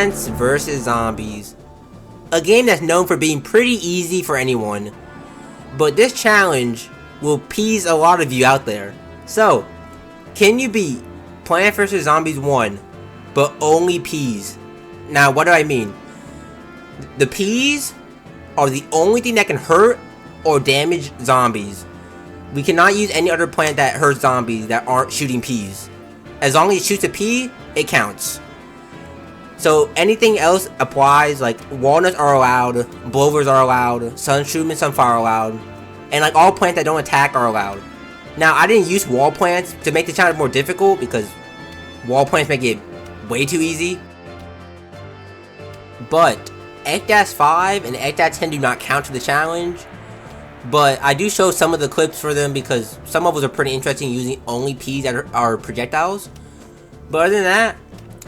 Plants vs. Zombies. A game that's known for being pretty easy for anyone. But this challenge will pease a lot of you out there. So, can you beat Plants vs. Zombies 1, but only peas? Now, what do I mean? The peas are the only thing that can hurt or damage zombies. We cannot use any other plant that hurts zombies that aren't shooting peas. As long as it shoots a pea, it counts. So anything else applies, like walnuts are allowed, blovers are allowed, sunshroom and sunflower are allowed, and like all plants that don't attack are allowed. Now I didn't use wall plants to make the challenge more difficult because wall plants make it way too easy. But Ectas 5 and Ectas 10 do not count for the challenge. But I do show some of the clips for them because some of us are pretty interesting using only peas that are projectiles. But other than that,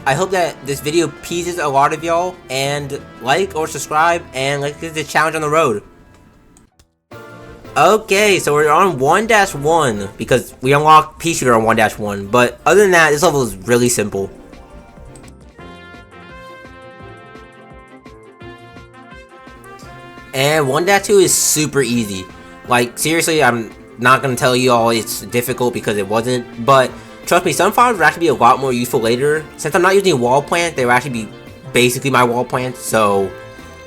I hope that this video pleases a lot of y'all, and like or subscribe, and let's get this challenge on the road. Okay, so we're on 1-1 because we unlocked pea shooter on 1-1. But other than that, this level is really simple. And 1-2 is super easy. Like, seriously, I'm not going to tell you all it's difficult because it wasn't. But, trust me, sunflowers will actually be a lot more useful later. Since I'm not using wall plants, they will actually be basically my wall plants. So,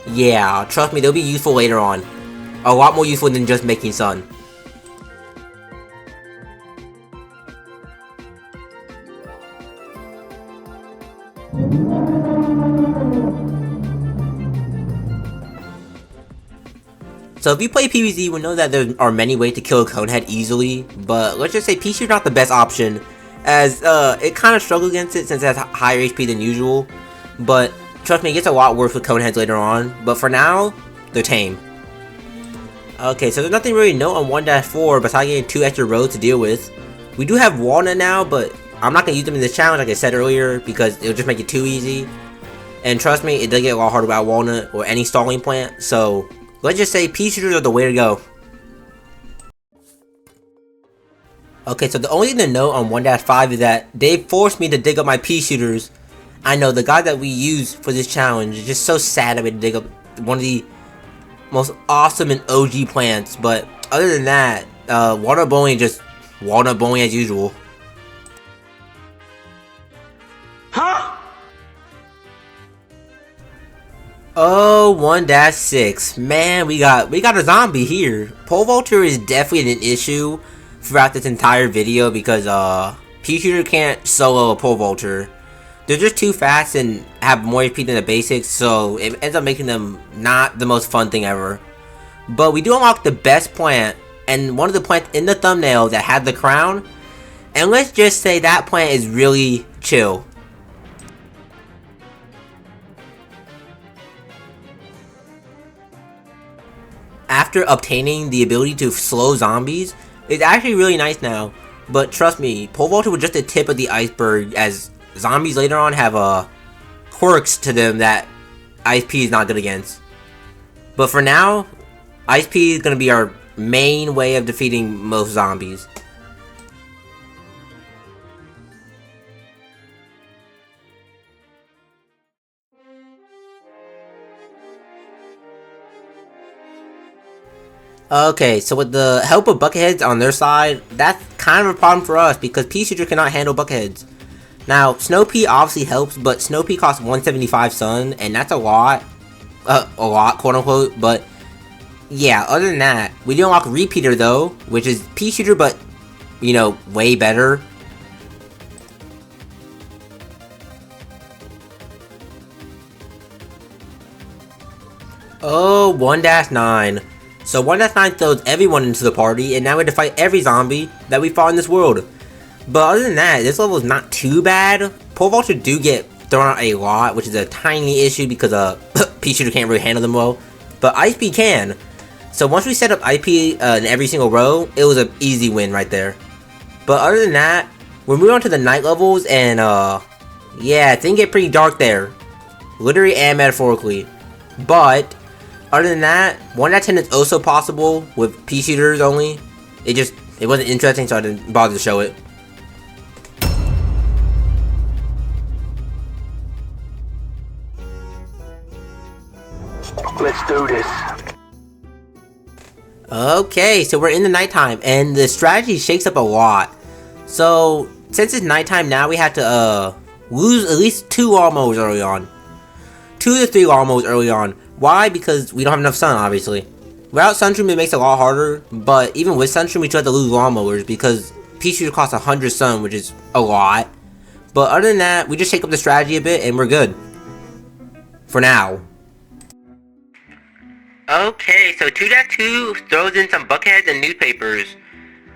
yeah, trust me, they'll be useful later on. A lot more useful than just making sun. So if you play PvZ, you will know that there are many ways to kill a conehead easily, but let's just say pea shooter not the best option, as it kind of struggles against it since it has higher HP than usual. But trust me, it gets a lot worse with coneheads later on. But for now, they're tame. Okay, so there's nothing really new on 1-4 besides getting 2 extra rows to deal with. We do have walnut now, but I'm not gonna use them in this challenge like I said earlier because it'll just make it too easy. And trust me, it does get a lot harder without walnut or any stalling plant. So let's just say pea shooters are the way to go. Okay, so the only thing to note on 1-5 is that they forced me to dig up my pea shooters. I know, the guy that we use for this challenge is just so sad that we had to dig up one of the most awesome and OG plants. But other than that, walnut bowling is just walnut bowling as usual. Huh? Oh, 1-6. Man, we got a zombie here. Pole vaulter is definitely an issue throughout this entire video because pea shooter can't solo a pole vaulter. They're just too fast and have more HP than the basics, so it ends up making them not the most fun thing ever. But we do unlock the best plant, and one of the plants in the thumbnail that had the crown, and let's just say that plant is really chill. After obtaining the ability to slow zombies, it's actually really nice now. But trust me, pole vaulter was just the tip of the iceberg, as zombies later on have quirks to them that Ice P is not good against. But for now, Ice P is going to be our main way of defeating most zombies. Okay, so with the help of bucketheads on their side, that's kind of a problem for us because pea shooter cannot handle bucketheads. Now, snow pea obviously helps, but snow pea costs 175 sun, and that's a lot, quote unquote. But yeah, other than that, we do unlock repeater though, which is pea shooter, but you know, way better. Oh, 1-9. So 1-9 throws everyone into the party, and now we have to fight every zombie that we fought in this world. But other than that, this level is not too bad. Pole vaulter do get thrown out a lot, which is a tiny issue because pea shooter can't really handle them well. But Ice P can. So once we set up IP in every single row, it was an easy win right there. But other than that, we're moving on to the night levels, and yeah, things get pretty dark there. Literally and metaphorically. But other than that, 1-10 is also possible with pea shooters only. It wasn't interesting, so I didn't bother to show it. Let's do this. Okay, so we're in the nighttime, and the strategy shakes up a lot. So, since it's nighttime now, we have to, lose at least 2 lawnmowers early on. 2 to 3 lawnmowers early on. Why? Because we don't have enough sun, obviously. Without Sunstream, it makes it a lot harder, but even with Sunstream, we still have to lose lawnmowers, because pea shooter costs 100 sun, which is a lot. But other than that, we just shake up the strategy a bit, and we're good. For now. Okay, so 2.2 throws in some buckheads and newspapers.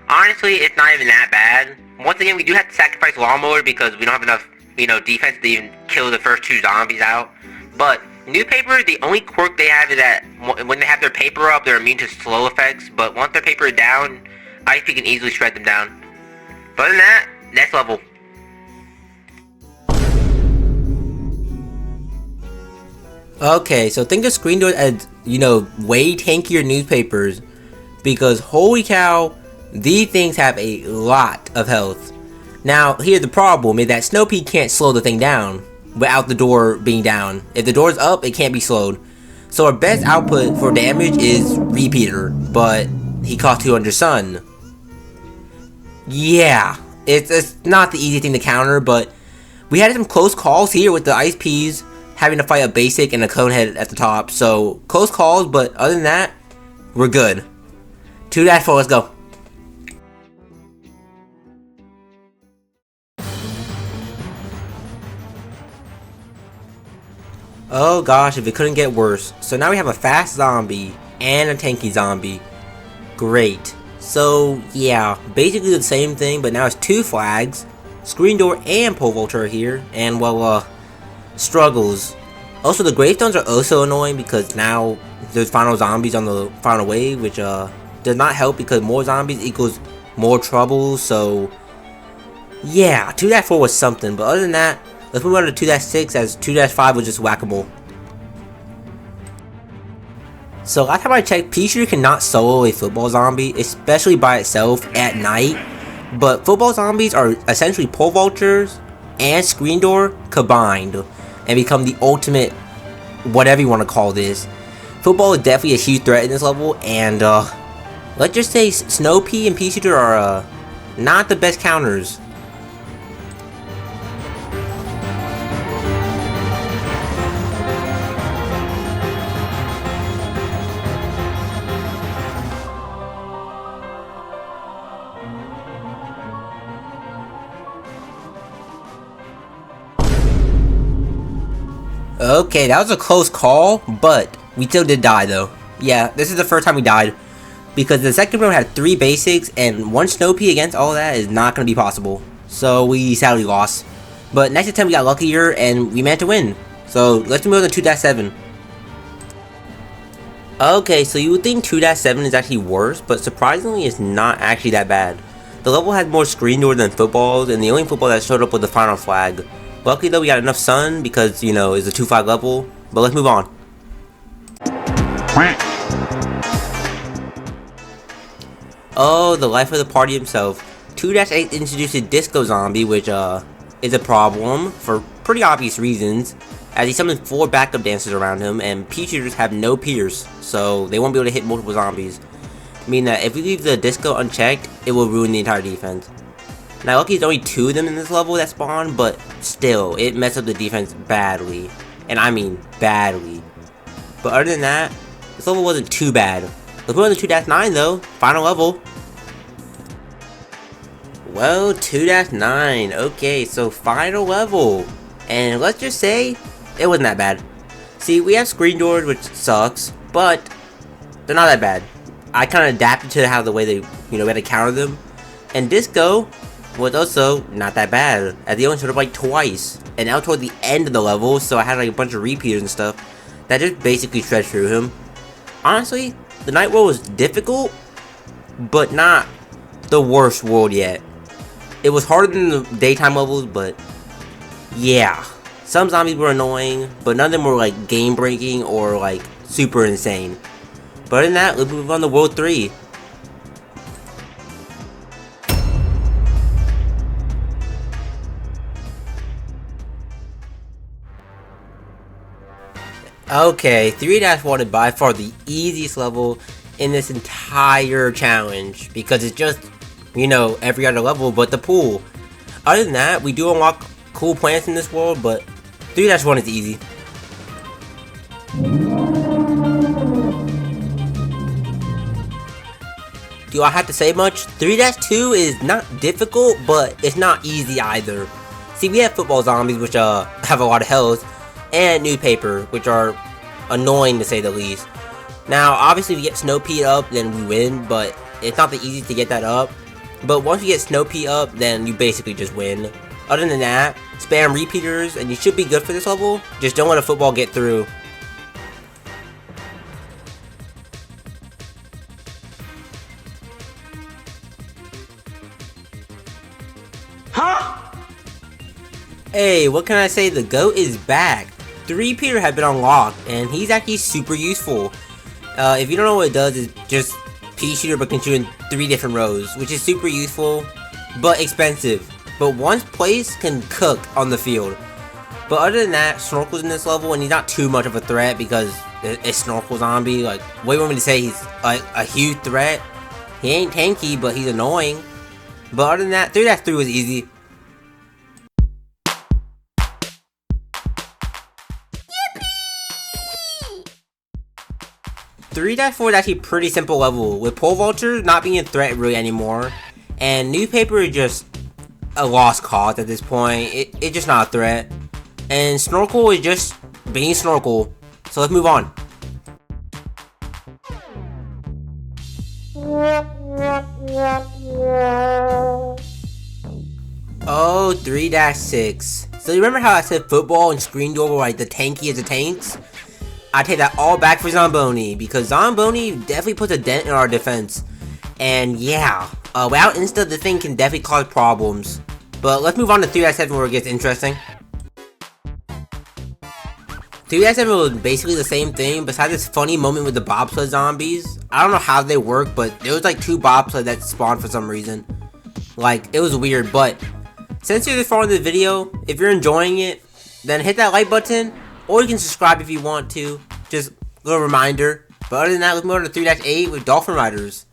Honestly, it's not even that bad. Once again, we do have to sacrifice lawnmower because we don't have enough, defense to even kill the first 2 zombies out. But newspaper, the only quirk they have is that when they have their paper up, they're immune to slow effects. But once their paper is down, ISP can easily shred them down. But other than that, next level. Okay, so think of screen doors as, way tankier newspapers, because holy cow, these things have a lot of health. Now, here's the problem, is that Snowpea can't slow the thing down without the door being down. If the door's up, it can't be slowed. So our best output for damage is Repeater, but he costs 200 sun. Yeah, it's not the easy thing to counter, but we had some close calls here with the Ice Peas having to fight a basic and a conehead at the top. So close calls, but other than that, we're good. 2-4, let's go. Oh gosh, if it couldn't get worse. So now we have a fast zombie and a tanky zombie. Great. So yeah, basically the same thing, but now it's 2 flags. Screen door and pole vaulter here, and well, struggles. Also, the gravestones are also annoying because now there's final zombies on the final wave, which does not help because more zombies equals more trouble. So yeah, 2-4 was something, but other than that, let's move on to 2-6 as 2-5 was just whack-a-mole. So last time I checked, pea shooter cannot solo a football zombie, especially by itself at night. But football zombies are essentially pole vultures and screen door combined and become the ultimate, whatever you want to call this. Football is definitely a huge threat in this level, and let's just say Snowpea and pea shooter are not the best counters. Okay, that was a close call, but we still did die though. Yeah, this is the first time we died, because the second round had 3 basics, and 1 Snowpea against all that is not going to be possible. So we sadly lost. But next attempt we got luckier, and we managed to win. So let's move on to 2-7. Okay, so you would think 2-7 is actually worse, but surprisingly it's not actually that bad. The level had more screen door than footballs, and the only football that showed up was the final flag. Luckily though, we got enough sun because, it's a 2-5 level, but let's move on. Oh, the life of the party himself. 2-8 introduced a disco zombie, which is a problem for pretty obvious reasons, as he summons 4 backup dancers around him, and pea shooters have no pierce, so they won't be able to hit multiple zombies. Meaning that if we leave the disco unchecked, it will ruin the entire defense. Now, lucky there's only 2 of them in this level that spawn, but still, it messed up the defense badly. And I mean, badly. But other than that, this level wasn't too bad. Let's move on to 2-9 though, final level. Well, 2-9, okay, so final level. And let's just say, it wasn't that bad. See, we have screen doors, which sucks, but they're not that bad. I kind of adapted to how the way they, we had to counter them. And disco was also not that bad, as they only showed up like twice, and now toward the end of the level, so I had like a bunch of repeaters and stuff that just basically shred through him. Honestly, the night world was difficult, but not the worst world yet. It was harder than the daytime levels, but yeah, some zombies were annoying, but none of them were like game breaking or like super insane. But other than that, let's move on to World 3. Okay, 3-1 is by far the easiest level in this entire challenge because it's just, you know, every other level but the pool. Other than that, we do unlock cool plants in this world, but 3-1 is easy. Do I have to say much? 3-2 is not difficult, but it's not easy either. See, we have football zombies, which have a lot of health, and newspaper, which are annoying to say the least. Now, obviously, if we get Snow Pea up, then we win, but it's not the easiest to get that up. But once you get Snow Pea up, then you basically just win. Other than that, spam repeaters, and you should be good for this level. Just don't let a football get through. Huh? Hey, what can I say? The GOAT is back. The repeater had been unlocked, and he's actually super useful. If you don't know what it does, it's just pea shooter but can shoot in 3 different rows, which is super useful, but expensive. But once placed, can cook on the field. But other than that, Snorkel's in this level, and he's not too much of a threat because it's Snorkel Zombie. Like, what do you want me to say? He's like a huge threat. He ain't tanky, but he's annoying. But other than that, 3-3 was easy. 3-4 is actually a pretty simple level, with Pole Vulture not being a threat really anymore, and Newspaper is just a lost cause at this point. It's just not a threat, and Snorkel is just being Snorkel. So let's move on. Oh, 3-6. So you remember how I said football and screen door were like the tankiest of tanks? I take that all back for Zomboni, because Zomboni definitely puts a dent in our defense. And yeah, without Insta, the thing can definitely cause problems. But let's move on to 3-7 where it gets interesting. 3-7 was basically the same thing, besides this funny moment with the bobsled zombies. I don't know how they work, but there was like 2 bobsled that spawned for some reason. Like, it was weird, but since you're this far in the video, if you're enjoying it, then hit that like button. Or you can subscribe if you want to. Just a little reminder. But other than that, let's move on to 3-8 with Dolphin Riders.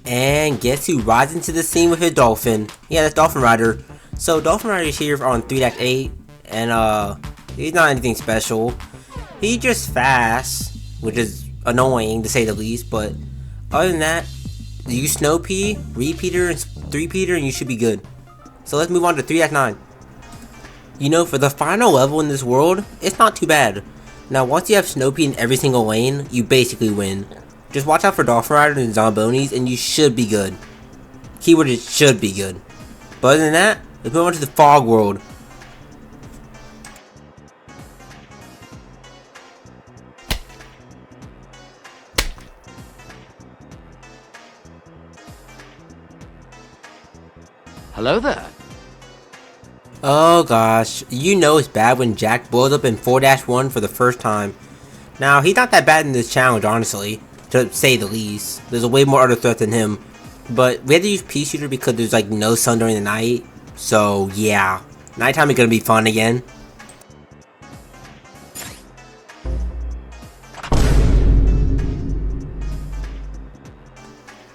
And guess who rides into the scene with his dolphin? Yeah, that's Dolphin Rider. So Dolphin Rider is here on 3-8. And he's not anything special. He's just fast, which is annoying to say the least. But other than that, use Snow Pea, Repeater, and 3-peater, and you should be good. So let's move on to 3-9. You know, for the final level in this world, it's not too bad. Now, once you have Snow Pea in every single lane, you basically win. Just watch out for Dolphin Riders and Zombonis, and you should be good. Keyword is should be good. But other than that, let's move on to the Fog World. Hello there. Oh gosh, you know it's bad when Jack blows up in 4-1 for the first time. Now, he's not that bad in this challenge, honestly, to say the least. There's a way more other threats than him. But we had to use Pea Shooter because there's like no sun during the night. So yeah, nighttime is gonna be fun again.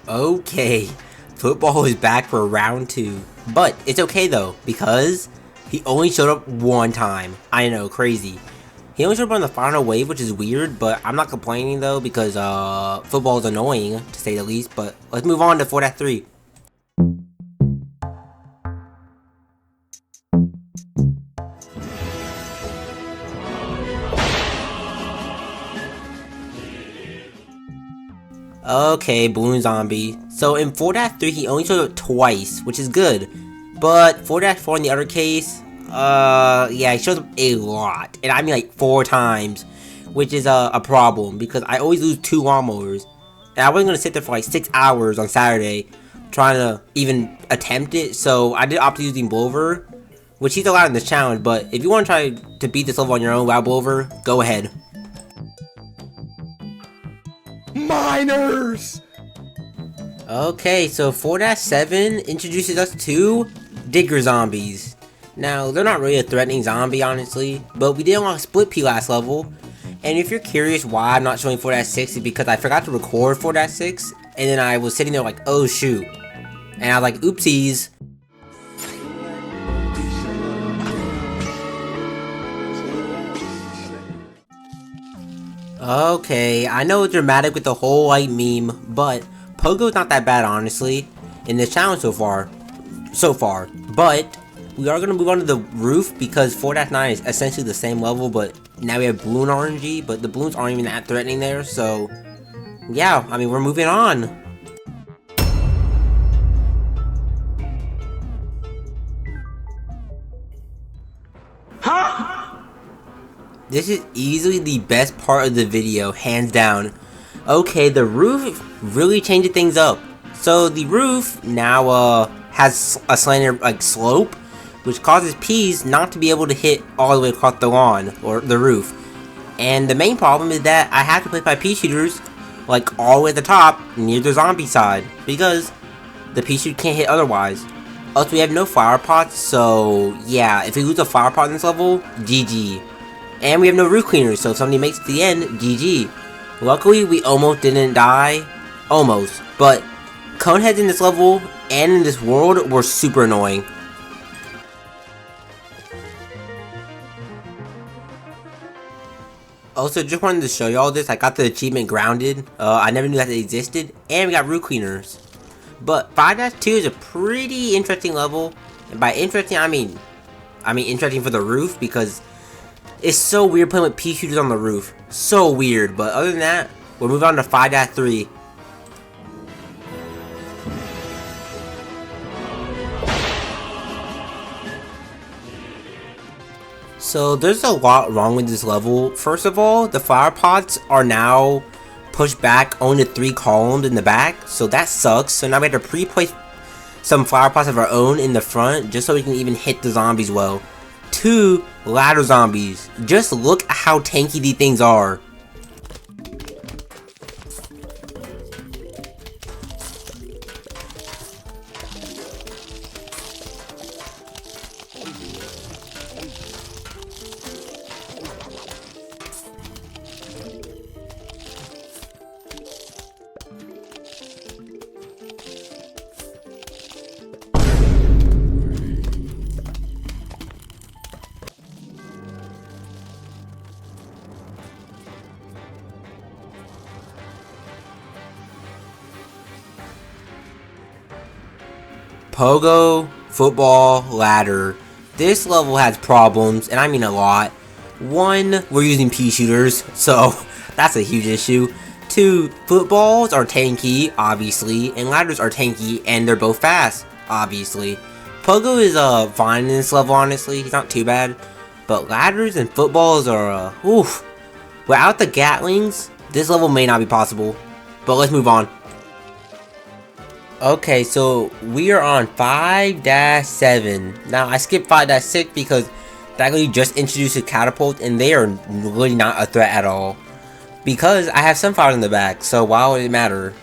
Okay, football is back for round 2. But it's okay though, because he only showed up 1 time. I know, crazy. He only showed up on the final wave, which is weird, but I'm not complaining though, because football is annoying, to say the least. But let's move on to 4-3. Okay, Balloon Zombie. So in 4-3, he only showed up twice, which is good. But 4-4 in the other case, yeah, he shows up a lot. And I mean like 4 times, which is a problem because I always lose 2 lawnmowers. And I wasn't going to sit there for like 6 hours on Saturday trying to even attempt it. So I did opt to using blover, which he's allowed in this challenge. But if you want to try to beat this level on your own without blover, go ahead. Miners! Okay, so 4-7 introduces us to Digger Zombies. Now, they're not really a threatening zombie, honestly, but we did unlock Split Pea last level. And if you're curious why I'm not showing 4-6, it's because I forgot to record 4-6, and then I was sitting there like, oh shoot. And I was like, oopsies. Okay, I know it's dramatic with the whole like meme, but Pogo's not that bad honestly in this challenge so far. But we are gonna move on to the roof because 4-9 is essentially the same level, but now we have balloon RNG, but the balloons aren't even that threatening there, so yeah, I mean we're moving on. This is easily the best part of the video, hands down. Okay, the roof really changed things up. So the roof now has a slanted like slope, which causes peas not to be able to hit all the way across the lawn or the roof. And the main problem is that I have to place my pea shooters like all the way at the top near the zombie side because the pea shooter can't hit otherwise. Also, we have no flower pots, so yeah, if we lose a flower pot in this level, GG. And we have no roof cleaners, so if somebody makes it to the end, GG. Luckily, we almost didn't die. Almost. But coneheads in this level and in this world were super annoying. Also, just wanted to show y'all this. I got the achievement grounded. I never knew that it existed. And we got roof cleaners. But 5-2 is a pretty interesting level. And by interesting, I mean interesting for the roof because it's so weird playing with pea shooters on the roof. So weird. But other than that, we'll move on to 5-3. So there's a lot wrong with this level. First of all, the flower pots are now pushed back only 3 columns in the back. So that sucks. So now we have to pre-place some flower pots of our own in the front just so we can even hit the zombies well. 2 ladder zombies. Just look at how tanky these things are. Pogo, football, ladder. This level has problems, and I mean a lot. 1, we're using pea shooters, so that's a huge issue. 2, footballs are tanky, obviously, and ladders are tanky, and they're both fast, obviously. Pogo is fine in this level, honestly. He's not too bad. But ladders and footballs are, oof. Without the Gatlings, this level may not be possible. But let's move on. Okay, so we are on 5-7. Now, I skipped 5-6 because that really just introduced a catapult, and they are really not a threat at all. Because I have sunflowers in the back, so why would it matter?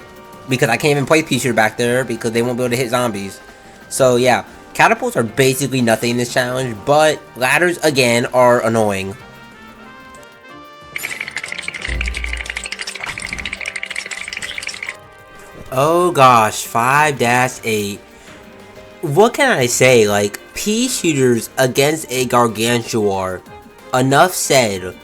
Because I can't even play pea shooter back there because they won't be able to hit zombies. So yeah, catapults are basically nothing in this challenge, but ladders, again, are annoying. Oh gosh, 5-8. What can I say? Like, pea shooters against a gargantuar. Enough said.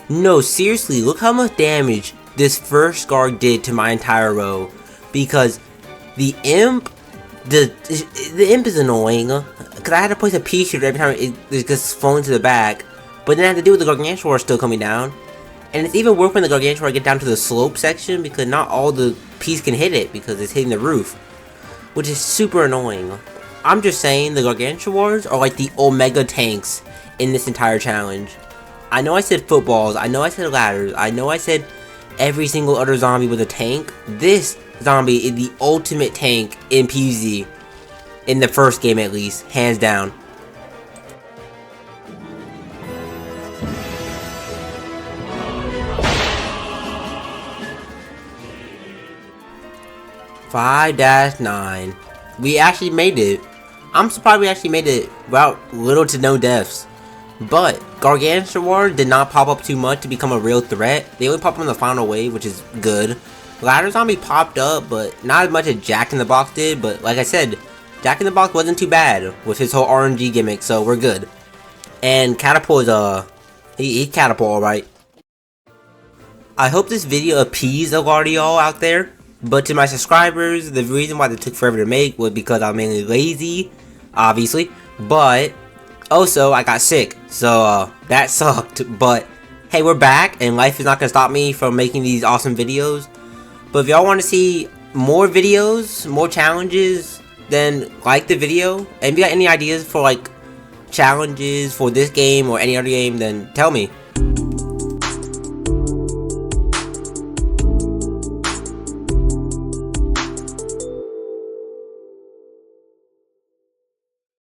No, seriously, look how much damage this first guard did to my entire row. Because the imp, the imp is annoying. Because I had to place a pea shooter every time it gets flown to the back. But then I had to deal with the gargantuar still coming down. And it's even worse when the gargantuar get down to the slope section because not all the peas can hit it because it's hitting the roof, which is super annoying. I'm just saying the gargantuars are like the omega tanks in this entire challenge. I know I said footballs, I know I said ladders, I know I said every single other zombie with a tank. This zombie is the ultimate tank in PvZ, in the first game at least, hands down. 5-9. We actually made it. I'm surprised we actually made it without little to no deaths. But Gargantuar did not pop up too much to become a real threat. They only pop up in the final wave, which is good. Ladder Zombie popped up, but not as much as Jack in the Box did. But like I said, Jack in the Box wasn't too bad with his whole RNG gimmick, so we're good. And Catapult is he Catapult alright. I hope this video appeased a lot of y'all out there. But to my subscribers, the reason why they took forever to make was because I'm mainly lazy, obviously. But also I got sick, so that sucked. But hey, we're back, and life is not gonna stop me from making these awesome videos. But if y'all want to see more videos, more challenges, then like the video. And if you got any ideas for like challenges for this game or any other game, then tell me.